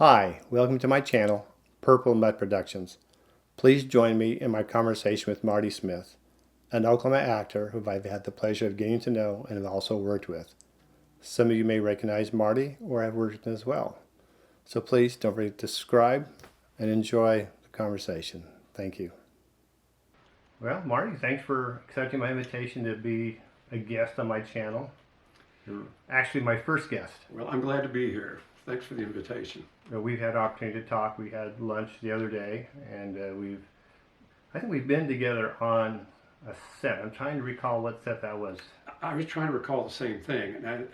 Hi, welcome to my channel, Purple Mud Productions. Please join me in my conversation with Marty Smith, an Oklahoma actor who I've had the pleasure of getting to know and have also worked with. Some of you may recognize Marty or have worked with him as well. So please don't forget to subscribe and enjoy the conversation. Thank you. Well, Marty, thanks for accepting my invitation to be a guest on my channel. You're actually my first guest. Well, I'm glad to be here. Thanks for the invitation. We've had opportunity to talk. We had lunch the other day, and I think we've been together on a set. I'm trying to recall what set that was. I was trying to recall the same thing. And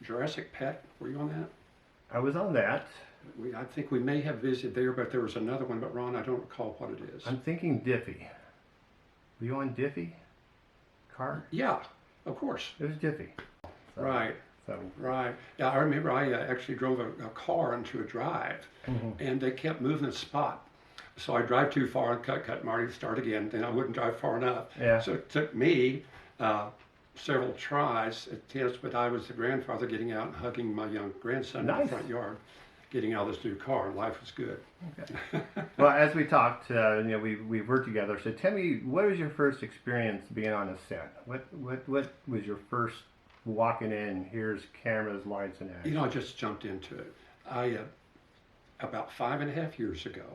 Jurassic Pet, were you on that? I was on that. I think we may have visited there, but there was another one. But Ron, I don't recall what it is. I'm thinking Diffie. Were you on Diffie? Car? Yeah, of course. It was Diffie. So, Right. So. Right. Yeah, I remember I actually drove a car into a drive, and they kept moving the spot. So I drive too far and cut Marty, start again. Then I wouldn't drive far enough. Yeah. So it took me several tries at this, but I was the grandfather getting out and hugging my young grandson in the front yard, getting out of this new car, and life was good. Okay. Well, as we talked, we've worked together. So tell me, what was your first experience being on a set? What was your first walking in? Here's cameras, lights, and action. I just jumped into it. About 5.5 years ago,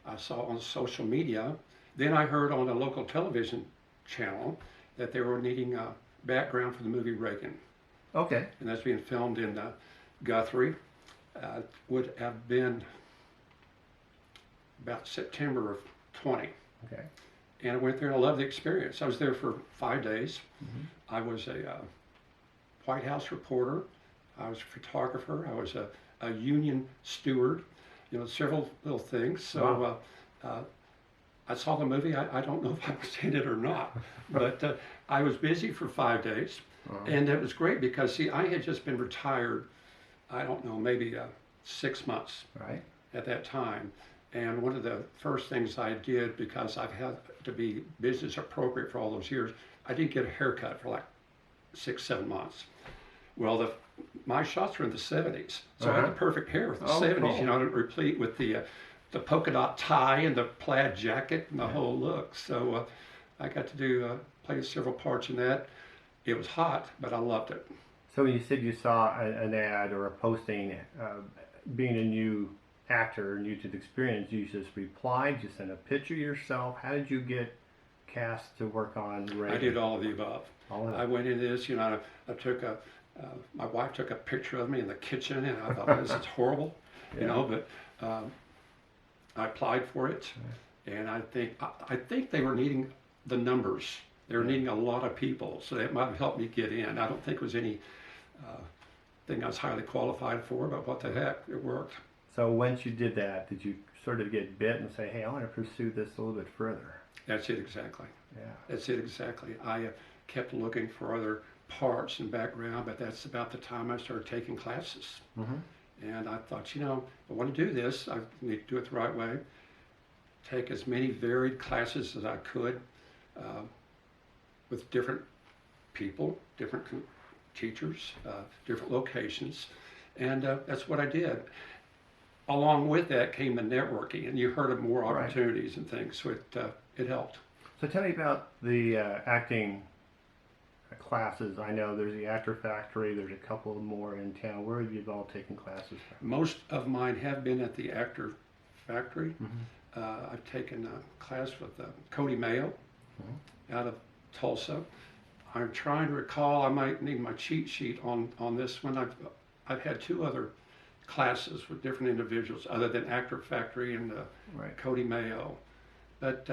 I saw on social media. Then I heard on a local television channel that they were needing a background for the movie Reagan. Okay. And that's being filmed in Guthrie. Would have been about September of 20. Okay. And I went there and I loved the experience. I was there for 5 days. I was a White House reporter. I was a photographer. I was a union steward. Several little things. So I saw the movie. I don't know if I was in it or not, but I was busy for 5 days, and it was great because see, I had just been retired. I don't know, maybe 6 months at that time. And one of the first things I did, because I've had to be business appropriate for all those years, I did get a haircut for like 6-7 months. Well, my shots were in the 70s, so I had the perfect hair with the 70s, cool. Replete with the polka dot tie and the plaid jacket and the whole look. So I got to play several parts in that. It was hot, but I loved it. So when you said you saw an ad or a posting, being a new actor, new to the experience, you just replied, you sent a picture yourself. How did you get cast to work on Reagan? I did all of the above. I went into this, I took my wife took a picture of me in the kitchen, and I thought, this is horrible, but I applied for it, and I think they were needing the numbers. They were needing a lot of people, so that might have helped me get in. I don't think it was any thing I was highly qualified for, but what the heck, it worked. So once you did that, did you sort of get bit and say, hey, I want to pursue this a little bit further? That's it exactly. Yeah. That's it exactly. I kept looking for other parts and background, but that's about the time I started taking classes. And I thought, I want to do this. I need to do it the right way. Take as many varied classes as I could with different people, different teachers, different locations. And that's what I did. Along with that came the networking, and you heard of more opportunities and things, so it helped. So tell me about the acting classes. I know there's the Actor Factory, there's a couple more in town. Where have you all taken classes from? Most of mine have been at the Actor Factory. I've taken a class with Cody Mayo out of Tulsa. I'm trying to recall, I might need my cheat sheet on this one. I've had 2 other classes with different individuals other than Actor Factory and Cody Mayo, but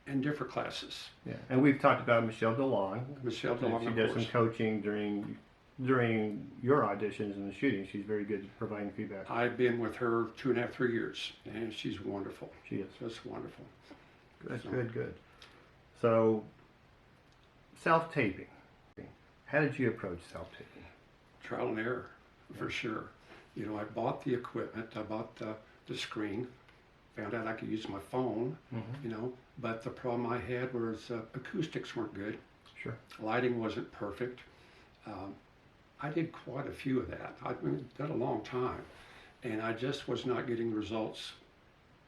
in different classes. Yeah, and we've talked about Michelle DeLong. Michelle DeLong, she does some coaching during your auditions and the shooting. She's very good at providing feedback. I've been with her 2.5, 3 years, and she's wonderful. She is. Just wonderful. Good, good. So, self-taping. How did you approach self-taping? Trial and error, for sure. I bought the equipment, I bought the screen, found out I could use my phone, but the problem I had was acoustics weren't good. Sure. Lighting wasn't perfect. I did quite a few of that. I've been done a long time, and I just was not getting the results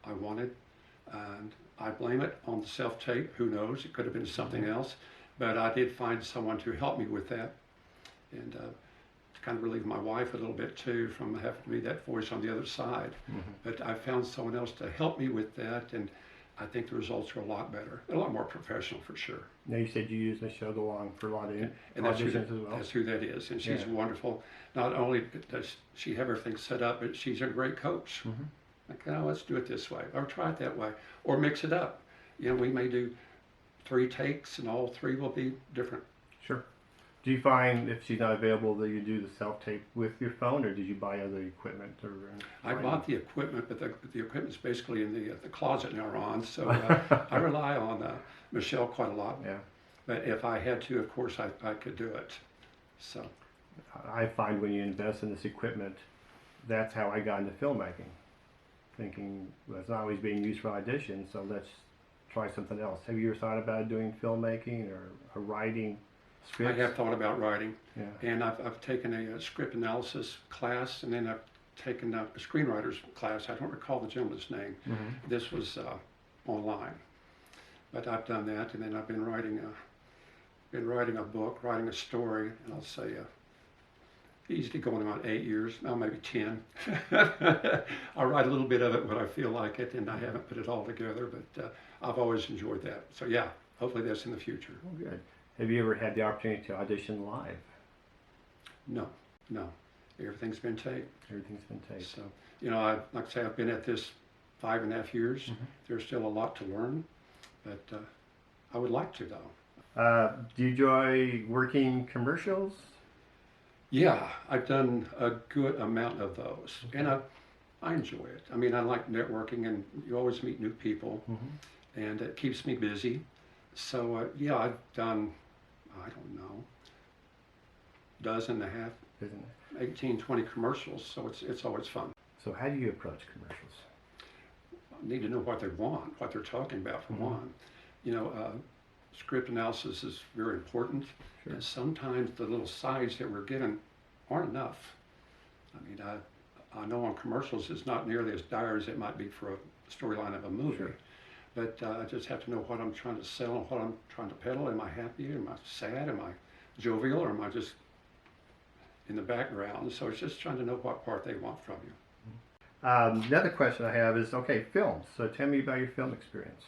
I wanted. And I blame it on the self-tape. Who knows? It could have been something else. But I did find someone to help me with that, and to kind of relieve my wife a little bit too from having to be that voice on the other side. But I found someone else to help me with that, and I think the results are a lot better, a lot more professional for sure. Now you said you used Michelle DeLong for a lot of And that's auditions as well. that's who that is, and she's Yeah. wonderful. Not only does she have everything set up, but she's a great coach. Like, oh, let's do it this way, or try it that way, or mix it up. You know, we may do 3 takes, and all 3 will be different. Sure. Do you find if she's not available that you do the self-tape with your phone, or did you buy other equipment? Or I bought the equipment, but the equipment's basically in the closet now, Ron. So I rely on Michelle quite a lot. Yeah. But if I had to, of course, I could do it. So I find when you invest in this equipment, that's how I got into filmmaking. Thinking, well, it's not always being used for auditions, so let's try something else. Have you ever thought about doing filmmaking or writing scripts? I have thought about writing, Yeah. and I've taken a script analysis class, and then I've taken a screenwriter's class. I don't recall the gentleman's name. This was online, but I've done that, and then I've been writing a book, writing a story, and I'll say easily going about 8 years, now maybe 10. I write a little bit of it when I feel like it, and I haven't put it all together, but I've always enjoyed that. So yeah, hopefully that's in the future. Oh, good. Have you ever had the opportunity to audition live? No. Everything's been taped. Everything's been taped. So, you know, like I say, I've been at this 5.5 years. There's still a lot to learn, but I would like to, though. Do you enjoy working commercials? Yeah, I've done a good amount of those, and I enjoy it. I mean, I like networking, and you always meet new people, and it keeps me busy. So, yeah, I've done, I don't know, dozen and a half, Isn't it? 18, 20 commercials, so it's always fun. So how do you approach commercials? I need to know what they want, what they're talking about for one. You know, script analysis is very important, and sometimes the little sides that we're given aren't enough. I mean, I know on commercials it's not nearly as dire as it might be for a storyline of a movie, but I just have to know what I'm trying to sell and what I'm trying to peddle. Am I happy? Am I sad? Am I jovial? Or am I just in the background? So it's just trying to know what part they want from you. The other question I have is, okay, films. So tell me about your film experience.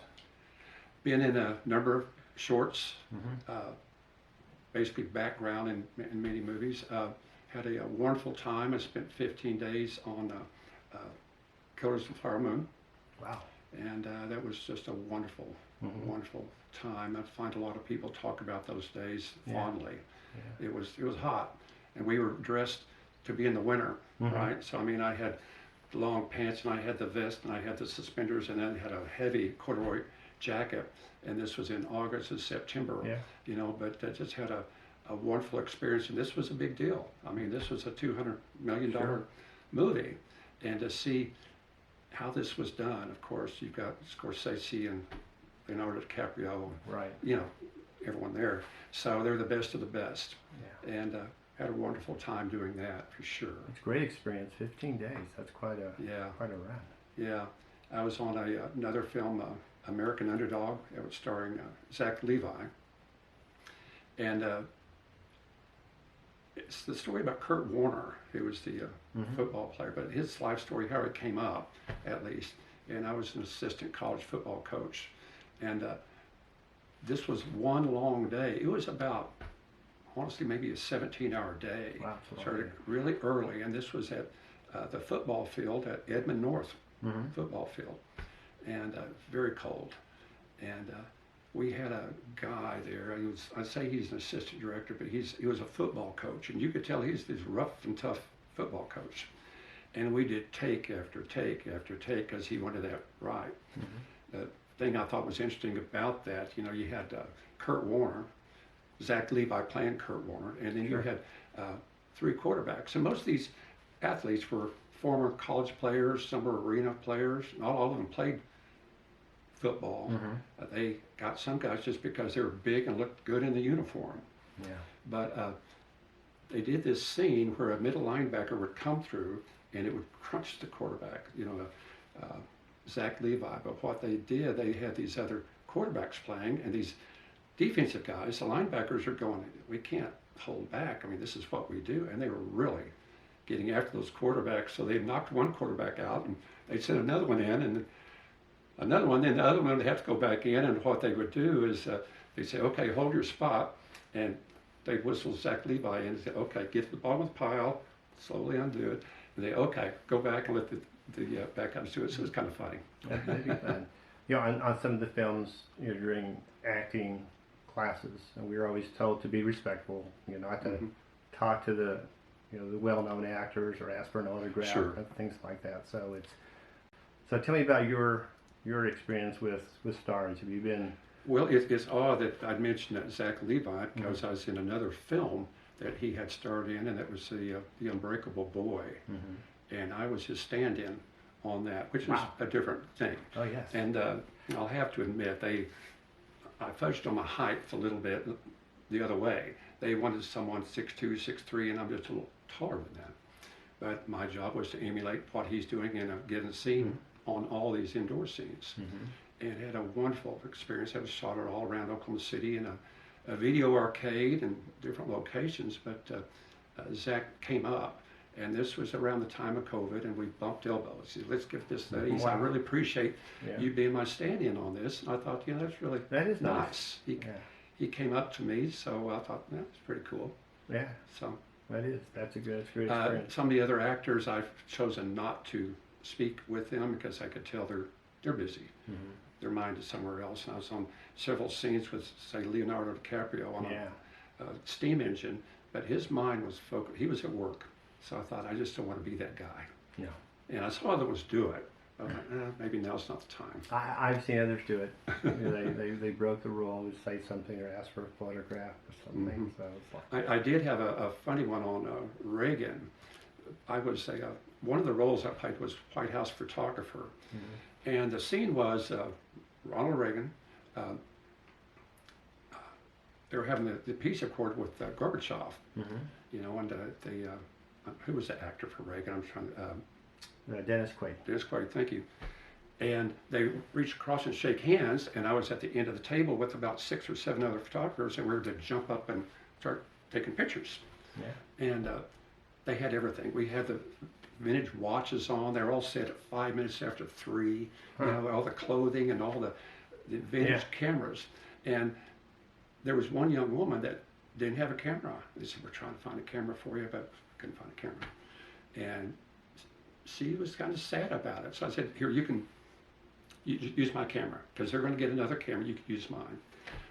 Been in a number of shorts, basically background in many movies. Had a wonderful time. I spent 15 days on Killers of the Flower Moon. Wow. And that was just a wonderful, wonderful time. I find a lot of people talk about those days fondly. Yeah. It was hot, and we were dressed to be in the winter, right? So I mean, I had the long pants, and I had the vest, and I had the suspenders, and then had a heavy corduroy jacket. And this was in August and September, you know. But I just had a wonderful experience, and this was a big deal. I mean, this was a $200 million movie, and to see how this was done, of course, you've got Scorsese and Leonardo DiCaprio, right? You know, everyone there. So they're the best of the best, and had a wonderful time doing that for sure. It's a great experience. 15 days. That's quite a run. Yeah, I was on another film, American Underdog. It was starring Zach Levi, and it's the story about Kurt Warner, who was the football player, but his life story, how it came up, at least. And I was an assistant college football coach, and this was one long day. It was about, honestly, maybe a 17-hour day. Wow, started really early, and this was at the football field at Edmond North football field, and very cold. And we had a guy there. I'd say he's an assistant director, but he was a football coach, and you could tell he's this rough and tough football coach. And we did take after take after take because he wanted that right. The thing I thought was interesting about that, you know, you had Kurt Warner, Zach Levi playing Kurt Warner, and then you had 3 quarterbacks. And most of these athletes were former college players, some were arena players. Not all of them played football. They got some guys just because they were big and looked good in the uniform. But they did this scene where a middle linebacker would come through and it would crunch the quarterback, Zach Levi. But what they did, they had these other quarterbacks playing, and these defensive guys, the linebackers are going, we can't hold back. I mean, this is what we do. And they were really getting after those quarterbacks. So they knocked one quarterback out, and they sent another one in, and another one, then the other one would have to go back in. And what they would do is they'd say, okay, hold your spot. And they'd whistle Zach Levi in and say, okay, get to the bottom of the pile, slowly undo it. And they, okay, go back and let the backups do it. So it's kind of funny. That'd be fun. On some of the films, during acting classes, and we were always told to be respectful, not to talk to the well-known actors or ask for an autograph, Sure. and things like that. So tell me about your experience with stars. Have you been? Well, it's odd that I'd mentioned that Zach Levi because I was in another film that he had starred in, and that was the Unbreakable Boy, and I was his stand-in on that, which was a different thing. Oh yes. And I'll have to admit, I fudged on my height a little bit the other way. They wanted someone 6'2", 6'3", and I'm just a little taller than that. But my job was to emulate what he's doing and get a scene on all these indoor scenes. And had a wonderful experience. I was shot it all around Oklahoma City in a video arcade and different locations. But Zach came up, and this was around the time of COVID, and we bumped elbows. He said, let's give this a I really appreciate you being my stand-in on this. And I thought, that's really nice. He came up to me, so I thought, that's pretty cool. Yeah. So that's a great experience. Some of the other actors, I've chosen not to speak with them because I could tell they're busy. Their mind is somewhere else. And I was on several scenes with, say, Leonardo DiCaprio on a steam engine, but his mind was focused. He was at work. So I thought, I just don't want to be that guy. Yeah. And I saw others do it. I was like, maybe now's not the time. I've seen others do it. They broke the rule, would say something or ask for a photograph or something. So it's like... I did have a funny one on Reagan. I would say one of the roles I played was White House photographer. And the scene was Ronald Reagan. They were having the peace accord with Gorbachev. And who was the actor for Reagan? I'm trying to... Dennis Quaid. Dennis Quaid, thank you. And they reached across and shake hands, and I was at the end of the table with about 6 or 7 other photographers, and we were to jump up and start taking pictures. And they had everything. We had the vintage watches on. They were all set at 5 minutes after 3. All the clothing and all the vintage cameras. And there was one young woman that didn't have a camera. They said, we're trying to find a camera for you, but couldn't find a camera. And she was kind of sad about it. So I said, here, you can use my camera, because they're going to get another camera. You can use mine.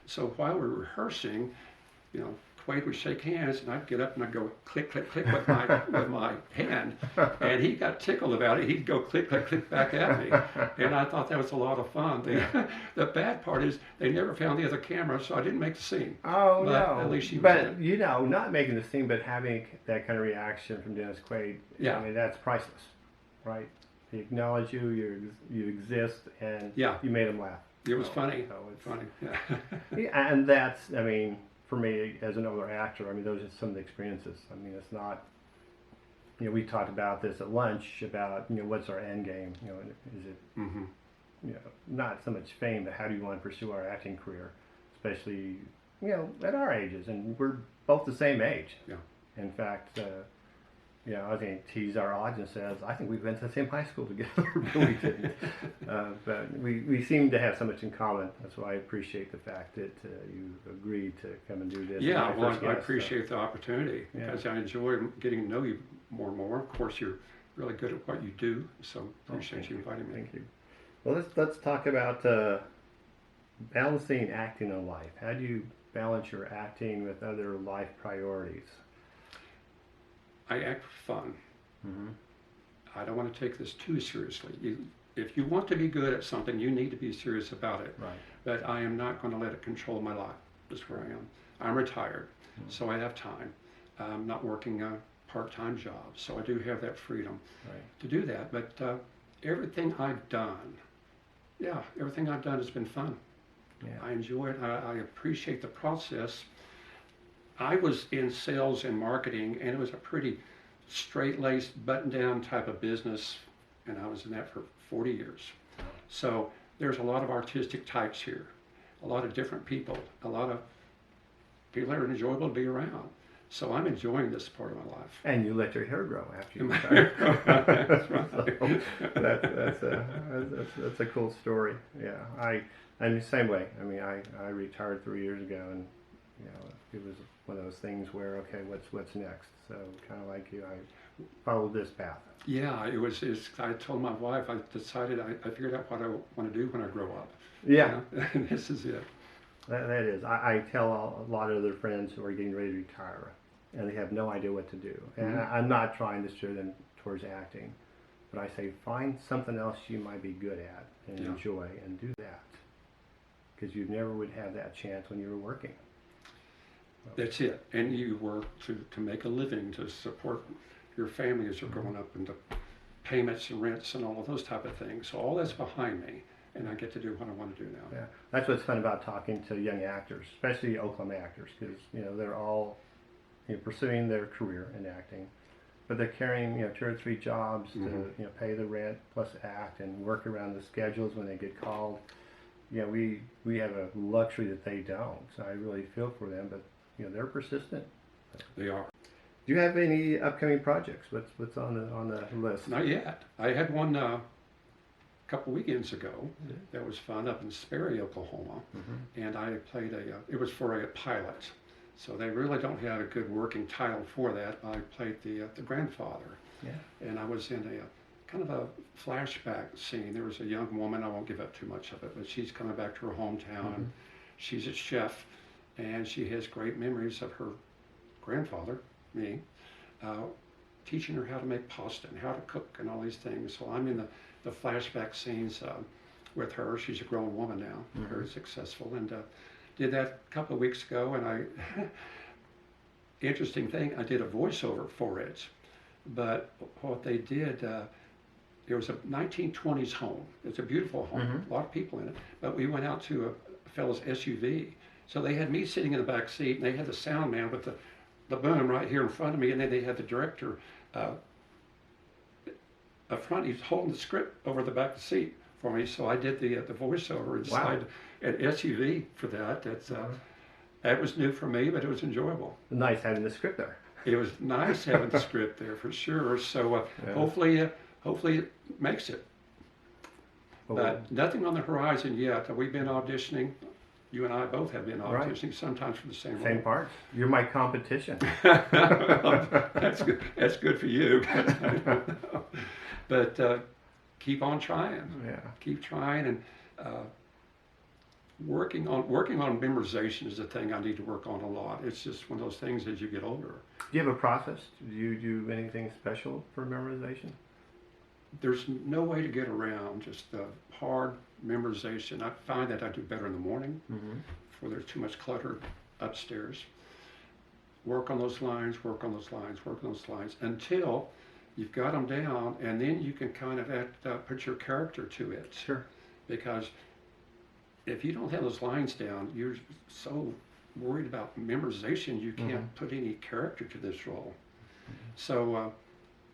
So while we were rehearsing, Quaid would shake hands, and I'd get up and I'd go click, click, click with my hand, and he got tickled about it. He'd go click, click, click back at me, and I thought that was a lot of fun. The bad part is they never found the other camera, so I didn't make the scene. Oh, but no! At least she was but not making the scene, but having that kind of reaction from Dennis Quaid. I mean, that's priceless, right? He acknowledged you exist, and you made him laugh. It was funny. So it's funny. And that's, I mean, for me as an older actor, I mean, those are some of the experiences. I mean, it's not, we talked about this at lunch about, what's our end game? Is it, not so much fame, but how do you want to pursue our acting career, especially, at our ages, and we're both the same age. Yeah. In fact, I think tease our audience says, I think we went to the same high school together, but we didn't. But we seem to have so much in common. That's why I appreciate the fact that you agreed to come and do this. Yeah, well, I appreciate the opportunity, because I enjoy getting to know you more and more. Of course, you're really good at what you do, so appreciate you inviting me. Thank you. Well, let's talk about balancing acting and life. How do you balance your acting with other life priorities? I act for fun. I don't want to take this too seriously. If you want to be good at something, you need to be serious about it. Right. But I am not going to let it control my life. That's where I am. I'm retired, so I have time. I'm not working a part-time job, so I do have that freedom to do that. But everything I've done has been fun. I enjoy it. I appreciate the process. I was in sales and marketing, and it was a pretty straight-laced, button-down type of business, and I was in that for 40 years. So there's a lot of artistic types here, a lot of different people, a lot of people that are enjoyable to be around. So I'm enjoying this part of my life. And you let your hair grow after you retired. That's right. So that's a cool story. Yeah, I'm the same way. I mean, I retired 3 years ago, and it was one of those things where, okay, what's next? So kind of like you, I followed this path. Yeah, it was. I told my wife, I decided, I figured out what I want to do when I grow up. Yeah, And this is it. that is. I tell a lot of other friends who are getting ready to retire, and they have no idea what to do. And I'm not trying to steer them towards acting, but I say find something else you might be good at and enjoy, and do that, because you never would have that chance when you were working. That's it. And you work to make a living, to support your family as you're growing up, and the payments and rents and all of those type of things. So all that's behind me, and I get to do what I want to do now. Yeah, that's what's fun about talking to young actors, especially Oklahoma actors, because they're all pursuing their career in acting, but they're carrying 2 or 3 jobs to pay the rent plus act and work around the schedules when they get called. We have a luxury that they don't. So I really feel for them, but they're persistent. They are. Do you have any upcoming projects? What's on the list? Not yet. I had one a couple weekends ago that was fun up in Sperry, Oklahoma, and I played it was for a pilot. So they really don't have a good working title for that. I played the grandfather, and I was in a kind of a flashback scene. There was a young woman, I won't give up too much of it, but she's coming back to her hometown, and she's a chef, and she has great memories of her grandfather, me, teaching her how to make pasta and how to cook and all these things. So I'm in the flashback scenes with her. She's a grown woman now, very successful, and did that a couple of weeks ago. And interesting thing, I did a voiceover for it, but what they did, it was a 1920s home. It's a beautiful home, a lot of people in it, but we went out to a fellow's SUV. So they had me sitting in the back seat, and they had the sound man with the boom right here in front of me, and then they had the director up front. He was holding the script over the back of the seat for me, so I did the voiceover inside an SUV for that. That was new for me, but it was enjoyable. Nice having the script there. It was nice having the script there for sure. So hopefully it makes it. But nothing on the horizon yet. We've been auditioning. You and I both have been auditioning, sometimes for the same role. Same parts. You're my competition. That's good. That's good for you. But keep on trying. Yeah. Keep trying, and working on memorization is the thing I need to work on a lot. It's just one of those things as you get older. Do you have a process? Do you do anything special for memorization? There's no way to get around just hard memorization. I find that I do better in the morning before there's too much clutter upstairs. Work on those lines, work on those lines, work on those lines until you've got them down, and then you can kind of put your character to it. Sure. Because if you don't have those lines down, you're so worried about memorization, you can't put any character to this role. So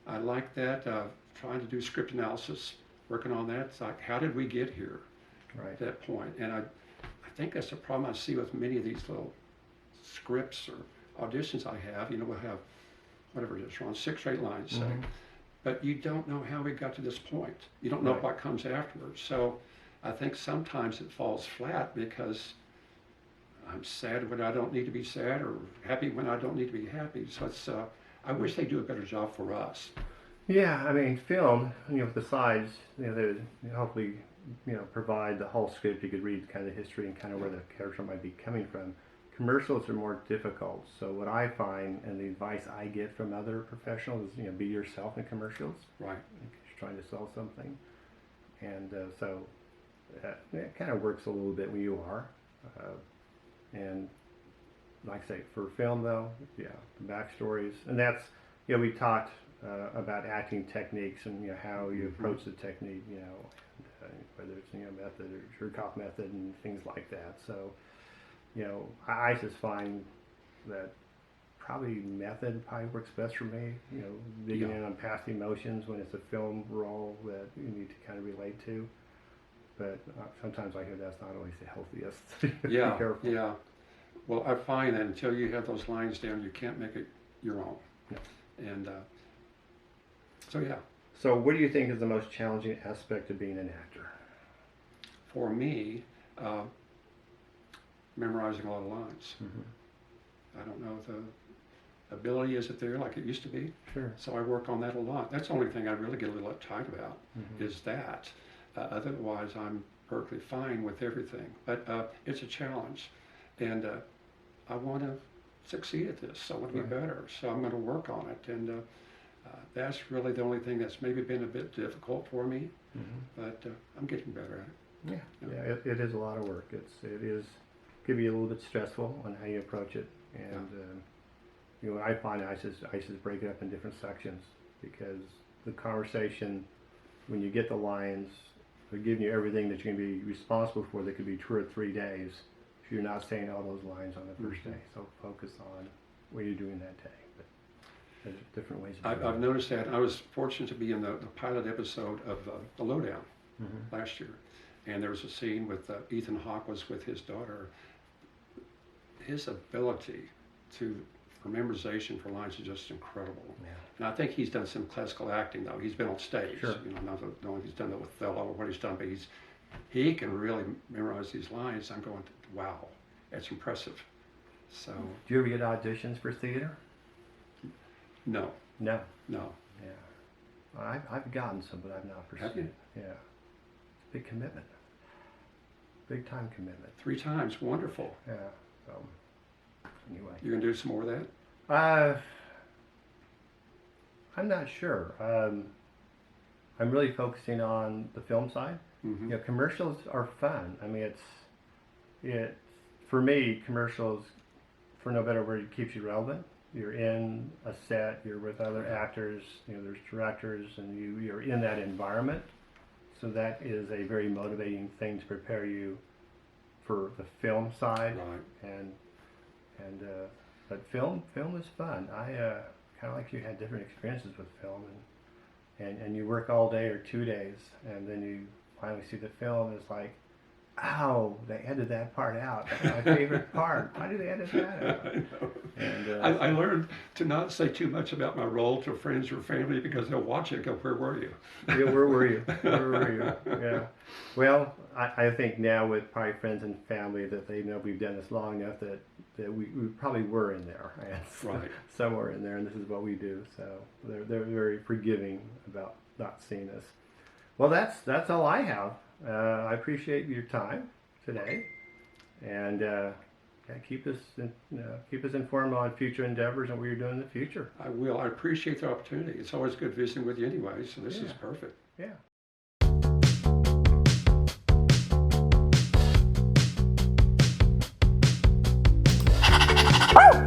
I like that. Trying to do script analysis, working on that. It's like, how did we get here at that point? And I think that's the problem I see with many of these little scripts or auditions I have. We'll have, whatever it is, around 6 or 8 lines, say. But you don't know how we got to this point. You don't know what comes afterwards. So I think sometimes it falls flat because I'm sad when I don't need to be sad, or happy when I don't need to be happy. So it's, I wish they'd do a better job for us. Yeah, I mean, film, with the sides, they hopefully, provide the whole script. You could read kind of the history and kind of where the character might be coming from. Commercials are more difficult. So what I find, and the advice I get from other professionals is, be yourself in commercials. Right. You're trying to sell something. And so it kind of works a little bit when you are. And like I say, for film though, the backstories. And that's, we talked about acting techniques and how you approach the technique, whether it's method or jerk-off method and things like that. So I just find that probably method probably works best for me. You know, digging in on past emotions when it's a film role that you need to kind of relate to. But sometimes I hear that's not always the healthiest. Yeah, Be careful. yeah. Well, I find that until you have those lines down, you can't make it your own. Yeah. And so, yeah. So, what do you think is the most challenging aspect of being an actor? For me, memorizing a lot of lines. Mm-hmm. I don't know if the ability isn't there like it used to be. Sure. So I work on that a lot. That's the only thing I really get a little uptight about, Mm-hmm. is that. Otherwise, I'm perfectly fine with everything. But it's a challenge. And I want to succeed at this. I want to be better. So I'm going to work on it. And that's really the only thing that's maybe been a bit difficult for me. Mm-hmm. But I'm getting better at it. Yeah, it is a lot of work. It is can be a little bit stressful on how you approach it, and you know, I find I just break it up in different sections, because the conversation, when you get the lines, they're giving you everything that you're going to be responsible for. That could be 2 or 3 days if you're not saying all those lines on the first day. So focus on what you're doing that day. But there's different ways of doing I've noticed that. I was fortunate to be in the pilot episode of The Lowdown last year. And there was a scene with Ethan Hawke was with his daughter. His ability for memorization for lines is just incredible. Yeah. And I think he's done some classical acting, though. He's been on stage. Sure. You know, not knowing he's done that with Othello or what he's done, but he can really memorize these lines. I'm going, wow, that's impressive. So. Do you ever get auditions for theater? No. No. No. Yeah. I've gotten some, but I've not pursued. Have you? Yeah. Big commitment. Big time commitment. 3 times, wonderful. Yeah. So anyway. You gonna do some more of that? I'm not sure. I'm really focusing on the film side. Mm-hmm. You know, commercials are fun. I mean, it for me, commercials, for no better word, it keeps you relevant. You're in a set. You're with other actors. You know, there's directors, and you're in that environment. So that is a very motivating thing to prepare you for the film side. Right. But film is fun. I kind of like you had different experiences with film, and you work all day or 2 days, and then you finally see the film. It's like, ow, they edited that part out. That's my favorite part. Why did they edit that out? I know. And, I learned to not say too much about my role to friends or family, because they'll watch it and go, where were you? Yeah, where were you? Where were you? Yeah. Well, I think now with probably friends and family that they know we've done this long enough that we probably were in there. Right. Somewhere in there, and this is what we do. So they're very forgiving about not seeing us. Well, that's all I have. I appreciate your time today, and keep us informed on future endeavors and what you're doing in the future. I will. I appreciate the opportunity. It's always good visiting with you anyway, so this is perfect. Yeah. Woo!